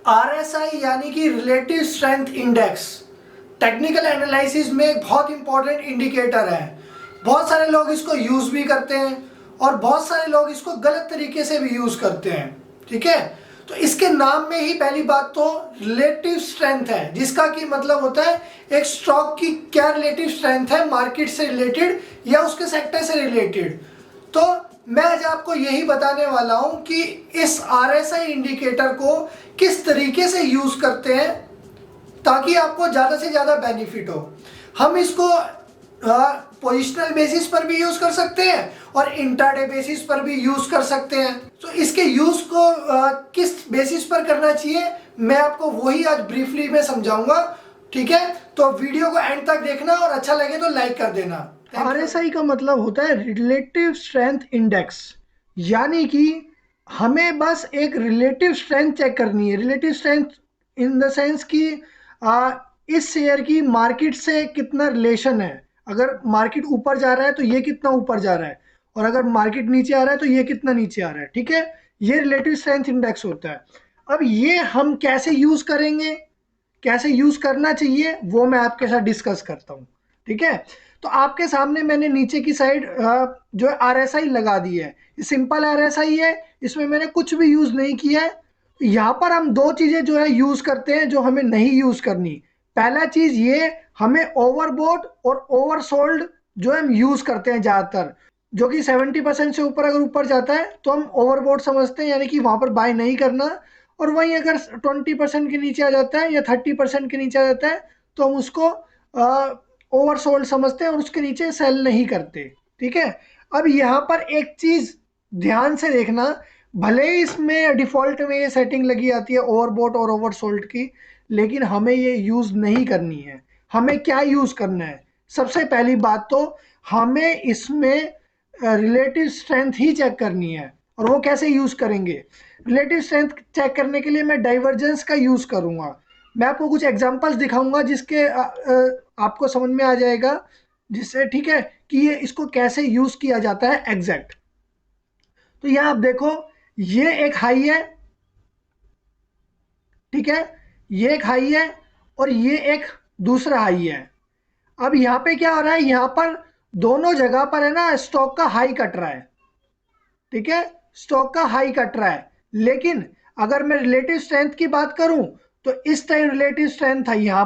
RSI यानी कि relative strength index technical analysis में एक बहुत इंपॉर्टेंट इंडिकेटर है। बहुत सारे लोग इसको यूज़ भी करते हैं और बहुत सारे लोग इसको गलत तरीके से भी यूज़ करते हैं। ठीक है, तो इसके नाम में ही पहली बात तो रिलेटिव स्ट्रेंथ है, जिसका कि मतलब होता है एक स्टॉक की क्या रिलेटिव स्ट्रेंथ है मार्केट से रिलेटेड या उसके सेक्टर से रिलेटेड। तो मैं आज आपको यही बताने वाला हूं कि इस आरएसआई इंडिकेटर को किस तरीके से यूज़ करते हैं ताकि आपको ज़्यादा से ज़्यादा बेनिफिट हो। हम इसको पोजिशनल बेसिस पर भी यूज़ कर सकते हैं और इंट्राडे बेसिस पर भी यूज़ कर सकते हैं। तो इसके यूज़ को किस बेसिस पर करना चाहिए मैं आपको वही आज ब्रीफली में समझाऊंगा। ठीक है, तो वीडियो को एंड तक देखना और अच्छा लगे तो लाइक कर देना। आरएसआई का मतलब होता है रिलेटिव स्ट्रेंथ इंडेक्स, यानी कि हमें बस एक रिलेटिव स्ट्रेंथ चेक करनी है। Relative strength in the sense कि इस शेयर की मार्केट से कितना रिलेशन है। अगर मार्केट ऊपर जा रहा है तो ये कितना ऊपर जा रहा है, और अगर मार्केट नीचे आ रहा है तो ये कितना नीचे आ रहा है। ठीक है, ये रिलेटिव स्ट्रेंथ इंडेक्स होता है। अब ये हम कैसे यूज करेंगे, कैसे यूज करना चाहिए, वो मैं आपके साथ डिस्कस करता हूँ। ठीक है, तो आपके सामने मैंने नीचे की साइड जो है आरएसआई लगा दी है। सिंपल आरएसआई है, इसमें मैंने कुछ भी यूज नहीं किया है। यहाँ पर हम दो चीजें जो है यूज करते हैं जो हमें नहीं यूज करनी। पहला चीज ये, हमें ओवरबॉट और ओवरसोल्ड जो हम यूज करते हैं ज्यादातर, जो कि 70% से ऊपर अगर ऊपर जाता है तो हम ओवरबॉट समझते हैं, यानी कि वहां पर बाय नहीं करना। और वहीं अगर 20% के नीचे आ जाता है या 30% के नीचे आ जाता है तो हम उसको ओवरसोल्ड समझते हैं और उसके नीचे सेल नहीं करते। ठीक है, अब यहाँ पर एक चीज ध्यान से देखना, भले ही इसमें डिफॉल्ट में ये सेटिंग लगी आती है ओवरबॉट और ओवरसोल्ड की, लेकिन हमें ये यूज नहीं करनी है। हमें क्या यूज करना है, सबसे पहली बात तो हमें इसमें रिलेटिव स्ट्रेंथ ही चेक करनी है। और वो कैसे यूज करेंगे, रिलेटिव स्ट्रेंथ चेक करने के लिए मैं डाइवर्जेंस का यूज करूंगा। मैं आपको कुछ एग्जांपल्स दिखाऊंगा जिसके आपको समझ में आ जाएगा, जिससे ठीक है कि ये इसको कैसे यूज किया जाता है एग्जैक्ट। तो यहां आप देखो, ये एक हाई है, ठीक है, ये एक हाई है और ये एक दूसरा हाई है। अब यहाँ पे क्या हो रहा है, यहाँ पर दोनों जगह पर है ना स्टॉक का हाई कट रहा है। ठीक है, स्टॉक का हाई कट रहा है, लेकिन अगर मैं रिलेटिव स्ट्रेंथ की बात करूं तो इस टाइम रिलेटिव स्ट्रेंथ था यहाँ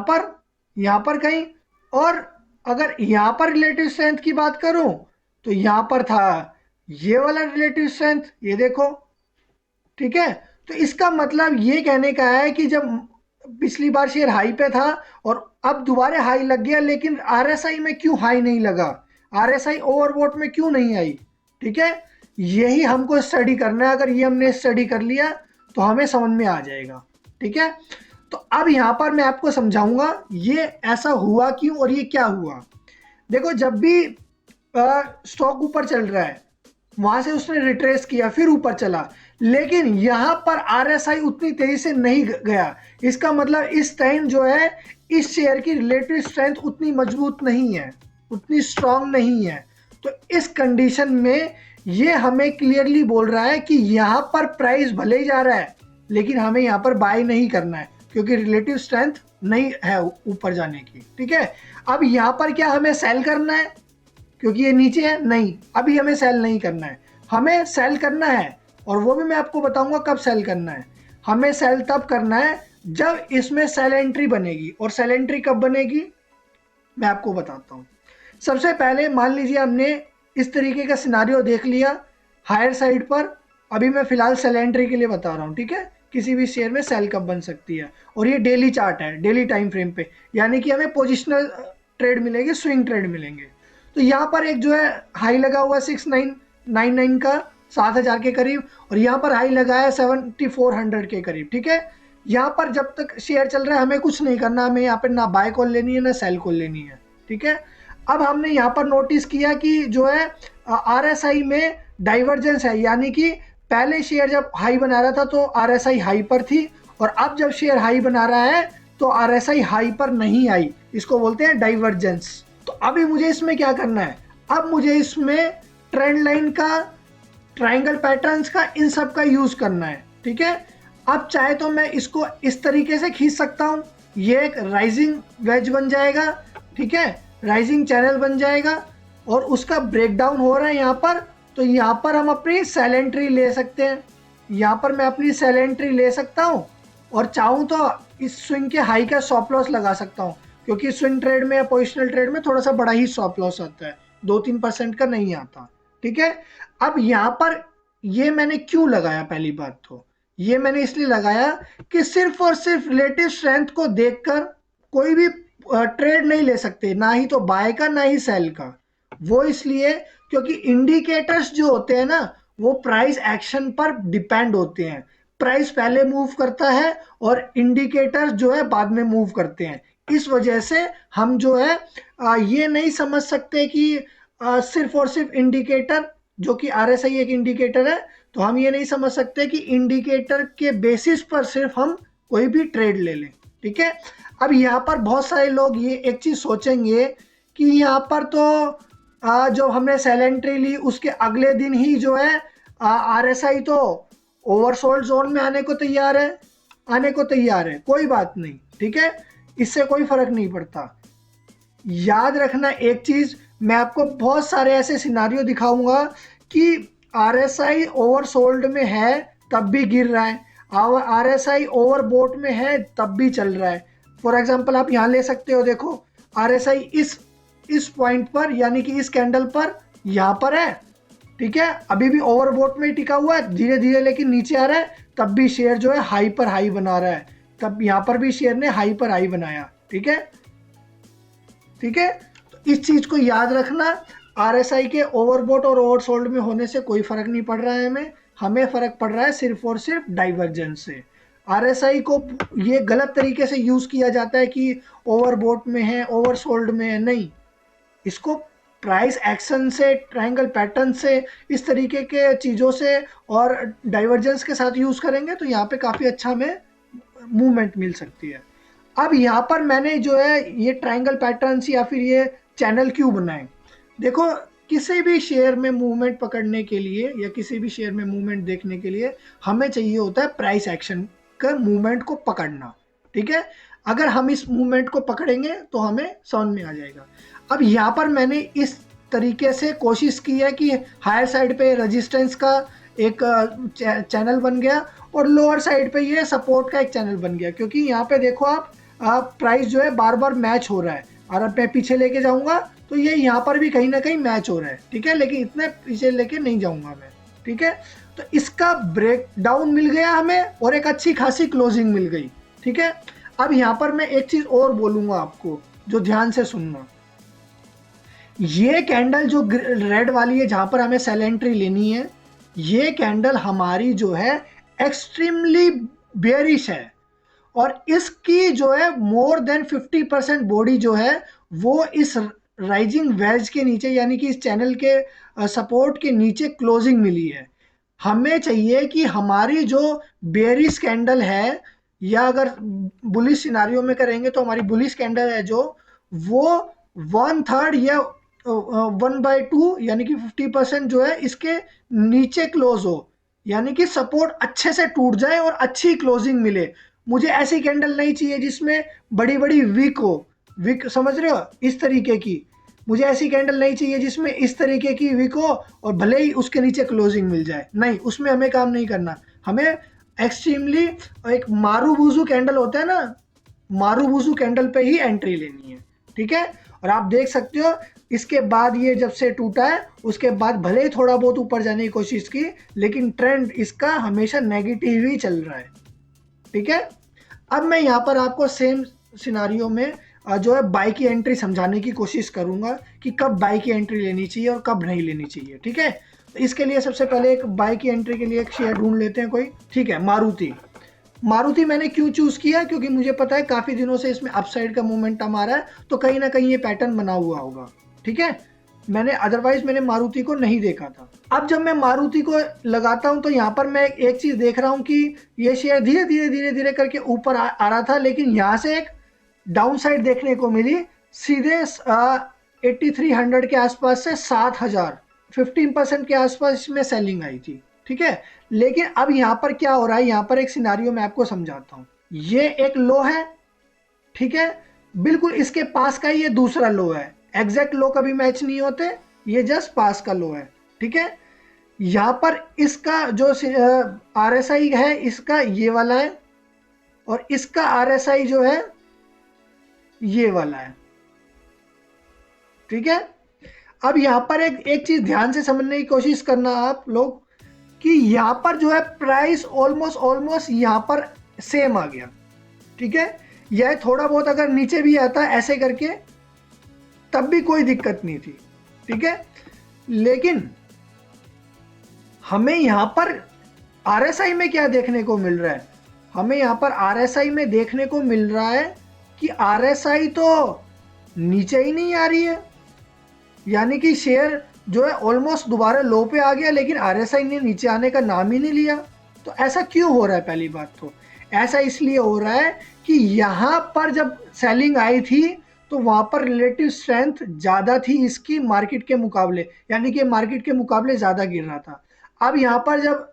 पर कहीं, और अगर यहाँ पर रिलेटिव स्ट्रेंथ की बात करूं तो यहाँ पर था ये वाला रिलेटिव स्ट्रेंथ, ये देखो। ठीक है, तो इसका मतलब ये कहने का है कि जब पिछली बार शेयर हाई पे था और अब दोबारा हाई लग गया, लेकिन आरएसआई में क्यों हाई नहीं लगा, आरएसआई ओवरबॉट में क्यों नहीं आई। ठीक है, यही हमको स्टडी करना है। अगर ये हमने स्टडी कर लिया तो हमें समझ में आ जाएगा। ठीक है, तो अब यहाँ पर मैं आपको समझाऊंगा ये ऐसा हुआ क्यों और ये क्या हुआ। देखो, जब भी स्टॉक ऊपर चल रहा है वहां से उसने रिट्रेस किया, फिर ऊपर चला, लेकिन यहां पर आरएसआई उतनी तेजी से नहीं गया। इसका मतलब इस टाइम जो है इस शेयर की रिलेटिव स्ट्रेंथ उतनी मजबूत नहीं है, उतनी स्ट्रांग नहीं है। तो इस कंडीशन में ये हमें क्लियरली बोल रहा है कि यहां पर प्राइस भले ही जा रहा है लेकिन हमें यहां पर बाय नहीं करना है, क्योंकि रिलेटिव स्ट्रेंथ नहीं है ऊपर जाने की। ठीक है, अब यहां पर क्या हमें सेल करना है क्योंकि ये नीचे है, नहीं, अभी हमें सेल नहीं करना है। हमें सेल करना है, और वो भी मैं आपको बताऊंगा कब सेल करना है। हमें सेल तब करना है जब इसमें सेल एंट्री बनेगी, और सेल एंट्री कब बनेगी मैं आपको बताता हूँ। सबसे पहले मान लीजिए हमने इस तरीके का सिनारियो देख लिया हायर साइड पर। अभी मैं फिलहाल सेल एंट्री के लिए बता रहा हूँ। ठीक है, किसी भी शेयर में सेल कब बन सकती है, और ये डेली चार्ट है, डेली टाइम फ्रेम पे, यानी कि हमें पोजिशनल ट्रेड मिलेगी, स्विंग ट्रेड मिलेंगे। तो यहाँ पर एक जो है हाई लगा हुआ 6999 का 7000 के करीब, और यहाँ पर हाई लगा है 7400 के करीब। ठीक है, यहाँ पर जब तक शेयर चल रहा है हमें कुछ नहीं करना, हमें यहाँ पर ना बाय कॉल लेनी है ना सेल कॉल लेनी है। ठीक है, अब हमने यहाँ पर नोटिस किया कि जो है आरएसआई में डाइवर्जेंस है, यानी कि पहले शेयर जब हाई बना रहा था तो आरएसआई हाई पर थी, और अब जब शेयर हाई बना रहा है तो आरएसआई हाई पर नहीं आई। इसको बोलते हैं डाइवर्जेंस। तो अभी मुझे इसमें क्या करना है, अब मुझे इसमें ट्रेंड लाइन का, ट्रायंगल पैटर्न्स का, इन सब का यूज करना है। ठीक है, अब चाहे तो मैं इसको इस तरीके से खींच सकता हूँ, ये एक राइजिंग वेज बन जाएगा, ठीक है, राइजिंग चैनल बन जाएगा, और उसका ब्रेकडाउन हो रहा है यहाँ पर। तो यहाँ पर हम अपनी सेल एंट्री ले सकते हैं, यहाँ पर मैं अपनी सेल एंट्री ले सकता हूँ, और चाहूँ तो इस स्विंग के हाई का स्टॉप लॉस लगा सकता हूँ, क्योंकि स्विंग ट्रेड में या पोजिशनल ट्रेड में थोड़ा सा बड़ा ही स्टॉप लॉस आता है, 2-3% का नहीं आता, ठीक है। अब यहाँ पर ये मैंने क्यों लगाया, पहली बात तो ये मैंने इसलिए लगाया कि सिर्फ और सिर्फ रिलेटिव स्ट्रेंथ को देखकर कोई भी ट्रेड नहीं ले सकते, ना ही तो बाय का ना ही सेल का। वो इसलिए क्योंकि इंडिकेटर्स जो होते हैं ना, वो प्राइस एक्शन पर डिपेंड होते हैं। प्राइस पहले मूव करता है और इंडिकेटर्स जो है बाद में मूव करते हैं। इस वजह से हम जो है ये नहीं समझ सकते कि सिर्फ और सिर्फ इंडिकेटर, जो कि आरएसआई एक इंडिकेटर है, तो हम ये नहीं समझ सकते कि इंडिकेटर के बेसिस पर सिर्फ हम कोई भी ट्रेड ले लें, ठीक है। अब यहाँ पर बहुत सारे लोग ये एक चीज सोचेंगे कि यहाँ पर तो जो हमने सेल एंट्री ली उसके अगले दिन ही जो है आरएसआई तो ओवरसोल्ड जोन में आने को तैयार है, कोई बात नहीं, ठीक है, इससे कोई फर्क नहीं पड़ता। याद रखना एक चीज, मैं आपको बहुत सारे ऐसे सिनारियो दिखाऊंगा कि आरएसआई ओवरसोल्ड में है तब भी गिर रहा है, आरएसआई ओवरबोट में है तब भी चल रहा है। फॉर एग्जांपल आप यहाँ ले सकते हो, देखो आरएसआई इस पॉइंट पर, यानी कि इस कैंडल पर यहाँ पर है, ठीक है, अभी भी ओवरबोट में टिका हुआ है, धीरे धीरे लेकिन नीचे आ रहा है, तब भी शेयर जो है हाई पर हाई बना रहा है, तब यहाँ पर भी शेयर ने हाई पर हाई बनाया, ठीक है, ठीक है। तो इस चीज को याद रखना, आरएसआई के ओवरबोट और ओवरसोल्ड में होने से कोई फर्क नहीं पड़ रहा है, हमें फर्क पड़ रहा है सिर्फ और सिर्फ डाइवर्जेंस से। आरएसआई को ये गलत तरीके से यूज किया जाता है कि ओवरबोट में है ओवरसोल्ड में है, नहीं, इसको प्राइस एक्शन से, ट्रायंगल पैटर्न से, इस तरीके के चीज़ों से और डाइवर्जेंस के साथ यूज़ करेंगे तो यहाँ पे काफ़ी अच्छा हमें मूवमेंट मिल सकती है। अब यहाँ पर मैंने जो है ये ट्रायंगल पैटर्न्स या फिर ये चैनल क्यों बनाए, देखो किसी भी शेयर में मूवमेंट पकड़ने के लिए या किसी भी शेयर में मूवमेंट देखने के लिए हमें चाहिए होता है प्राइस एक्शन का मूवमेंट को पकड़ना, ठीक है। अगर हम इस मूवमेंट को पकड़ेंगे तो हमें समझ में आ जाएगा। अब यहाँ पर मैंने इस तरीके से कोशिश की है कि हायर साइड पे रेजिस्टेंस का एक चैनल बन गया और लोअर साइड पे ये सपोर्ट का एक चैनल बन गया, क्योंकि यहाँ पे देखो आप प्राइस जो है बार बार मैच हो रहा है, और अब मैं पीछे लेके जाऊंगा तो ये यहाँ पर भी कहीं ना कहीं मैच हो रहा है, ठीक है, लेकिन इतने पीछे लेके नहीं जाऊंगा मैं, ठीक है। तो इसका ब्रेक डाउन मिल गया हमें और एक अच्छी खासी क्लोजिंग मिल गई, ठीक है। अब यहाँ पर मैं एक चीज और बोलूंगा आपको, जो ध्यान से सुनना, ये कैंडल जो रेड वाली है जहां पर हमें सेल एंट्री लेनी है, ये कैंडल हमारी जो है एक्सट्रीमली बेयरिश है, और इसकी जो है मोर देन 50% बॉडी जो है वो इस राइजिंग वेज के नीचे, यानी कि इस चैनल के सपोर्ट के नीचे क्लोजिंग मिली है। हमें चाहिए कि हमारी जो बेयरिश कैंडल है, या अगर बुलिश सिनारियो में करेंगे तो हमारी बुलिश कैंडल है जो, वो 1/3 या 1/2 यानी कि 50% जो है इसके नीचे क्लोज हो, यानी कि सपोर्ट अच्छे से टूट जाए और अच्छी क्लोजिंग मिले। मुझे ऐसी कैंडल नहीं चाहिए जिसमें बड़ी बड़ी विक हो, विक समझ रहे हो, इस तरीके की। मुझे ऐसी कैंडल नहीं चाहिए जिसमें इस तरीके की विक हो और भले ही उसके नीचे क्लोजिंग मिल जाए, नहीं, उसमें हमें काम नहीं करना। हमें एक्सट्रीमली एक मारूबुजू कैंडल होता है ना, मारूबुजू कैंडल पे ही एंट्री लेनी है, ठीक है। और आप देख सकते हो इसके बाद ये जब से टूटा है उसके बाद भले ही थोड़ा बहुत ऊपर जाने की कोशिश की, लेकिन ट्रेंड इसका हमेशा नेगेटिव ही चल रहा है, ठीक है। अब मैं यहाँ पर आपको सेम सिनारियो में जो है बाई की एंट्री समझाने की कोशिश करूंगा कि कब बाई की एंट्री लेनी चाहिए और कब नहीं लेनी चाहिए, ठीक है। तो इसके लिए सबसे पहले एक बाई की एंट्री के लिए एक शेयर ढूंढ लेते हैं कोई, ठीक है। मारुति मैंने क्यों चूज किया, क्योंकि मुझे पता है काफी दिनों से इसमें अपसाइड का मोमेंटम आ रहा है, तो कहीं ना कहीं ये पैटर्न बना हुआ होगा, ठीक है। मैंने मारुति को नहीं देखा था। अब जब मैं मारुति को लगाता हूं तो यहाँ पर मैं एक चीज देख रहा हूं कि ये शेयर धीरे धीरे करके ऊपर आ रहा था, लेकिन यहाँ से एक डाउन साइड देखने को मिली, सीधे 8300 के आसपास से 7000, 15% के आसपास इसमें सेलिंग आई थी, ठीक है। लेकिन अब यहाँ पर क्या हो रहा है, यहाँ पर एक सिनारियो मैं आपको समझाता हूँ। ये एक लो है, ठीक है, बिल्कुल इसके पास का ही ये दूसरा लो है। एग्जैक्ट लो कभी मैच नहीं होते, ये जस्ट पास का लो है, ठीक है। यहाँ पर इसका जो RSI है इसका ये वाला है, और इसका RSI जो है ये वाला है, ठीक है। अब यहाँ पर एक चीज ध्यान से समझने की कोशिश करना आप लोग, कि यहाँ पर जो है प्राइस ऑलमोस्ट यहाँ पर सेम आ गया, ठीक है। यह थोड़ा बहुत अगर नीचे भी आता ऐसे करके तब भी कोई दिक्कत नहीं थी, ठीक है। लेकिन हमें यहाँ पर RSI में क्या देखने को मिल रहा है, हमें यहाँ पर RSI में देखने को मिल रहा है कि RSI तो नीचे ही नहीं आ रही है, यानी कि शेयर जो है ऑलमोस्ट दोबारा लो पे आ गया, लेकिन RSI ने नीचे आने का नाम ही नहीं लिया। तो ऐसा क्यों हो रहा है? पहली बात तो ऐसा इसलिए हो रहा है कि यहाँ पर जब सेलिंग आई थी तो वहाँ पर रिलेटिव स्ट्रेंथ ज़्यादा थी इसकी मार्केट के मुकाबले, यानी कि मार्केट के मुकाबले ज़्यादा गिर रहा था। अब यहाँ पर जब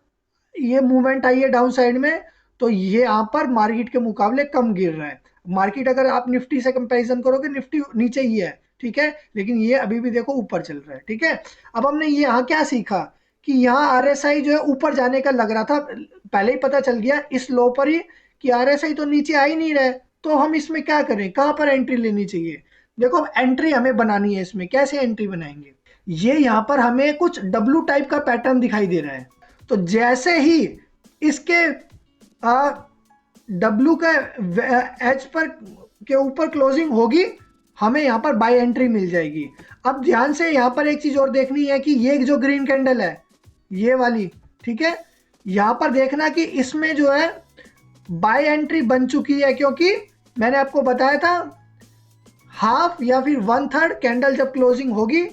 ये मूवमेंट आई है डाउन साइड में, तो ये यहाँ पर मार्केट के मुकाबले कम गिर रहा है। मार्केट अगर आप निफ्टी से कंपैरिजन करोगे, निफ्टी नीचे ही है, ठीक है, लेकिन ये अभी भी देखो ऊपर चल रहा है, ठीक है। अब हमने ये यहाँ क्या सीखा कि यहाँ RSI जो है ऊपर जाने का लग रहा था, पहले ही पता चल गया इस लो पर ही कि RSI तो नीचे आ ही नहीं रहा है, तो हम इसमें क्या करें, कहाँ पर एंट्री लेनी चाहिए? देखो एंट्री हमें बनानी है इसमें, कैसे एंट्री बनाएंगे? ये यहाँ पर हमें कुछ W टाइप का पैटर्न दिखाई दे रहा है, तो जैसे ही इसके W का एज पर के ऊपर क्लोजिंग होगी, हमें यहाँ पर बाय एंट्री मिल जाएगी। अब ध्यान से यहाँ पर एक चीज और देखनी है कि ये जो ग्रीन कैंडल है ये वाली, ठीक है, यहाँ पर देखना कि इसमें जो है बाय एंट्री बन चुकी है, क्योंकि मैंने आपको बताया था हाफ या फिर 1/3 कैंडल जब क्लोजिंग होगी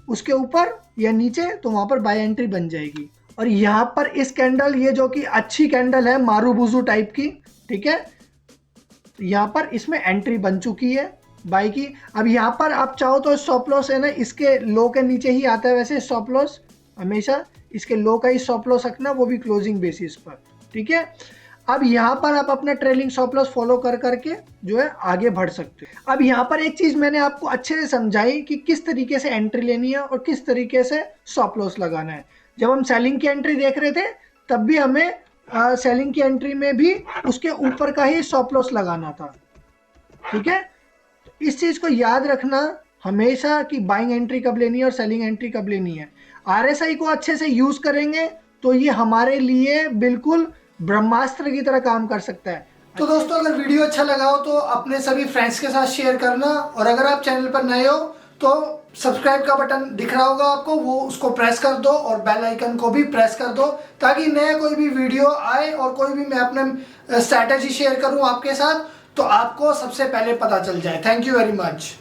उसके ऊपर या नीचे, तो वहां पर बाय एंट्री बन जाएगी। और यहाँ पर इस कैंडल, ये जो कि अच्छी कैंडल है मारूबुजू टाइप की, ठीक है, यहाँ पर इसमें एंट्री बन चुकी है बाई की। अब यहाँ पर आप चाहो तो स्टॉप लॉस है ना, इसके लो के नीचे ही आता है वैसे स्टॉप लॉस, हमेशा इसके लो का ही स्टॉप लॉस रखना, वो भी क्लोजिंग बेसिस पर, ठीक है। अब यहाँ पर आप अपना ट्रेलिंग स्टॉप लॉस फॉलो कर करके जो है आगे बढ़ सकते हो। अब यहाँ पर एक चीज मैंने आपको अच्छे से समझाई कि किस तरीके से एंट्री लेनी है और किस तरीके से स्टॉप लॉस लगाना है। जब हम सेलिंग की एंट्री देख रहे थे तब भी हमें सेलिंग की एंट्री में भी उसके ऊपर का ही स्टॉप लॉस लगाना था, ठीक है। इस चीज को याद रखना हमेशा कि बाइंग एंट्री कब लेनी है और सेलिंग एंट्री कब लेनी है। RSI को अच्छे से यूज करेंगे तो ये हमारे लिए बिल्कुल ब्रह्मास्त्र की तरह काम कर सकता है। तो दोस्तों, अगर वीडियो अच्छा लगा हो तो अपने सभी फ्रेंड्स के साथ शेयर करना, और अगर आप चैनल पर नए हो तो सब्सक्राइब का बटन दिख रहा होगा आपको, वो उसको प्रेस कर दो और बेल आइकन को भी प्रेस कर दो, ताकि नया कोई भी वीडियो आए और कोई भी मैं अपने स्ट्रैटेजी शेयर करूं आपके साथ तो आपको सबसे पहले पता चल जाए। Thank you very much.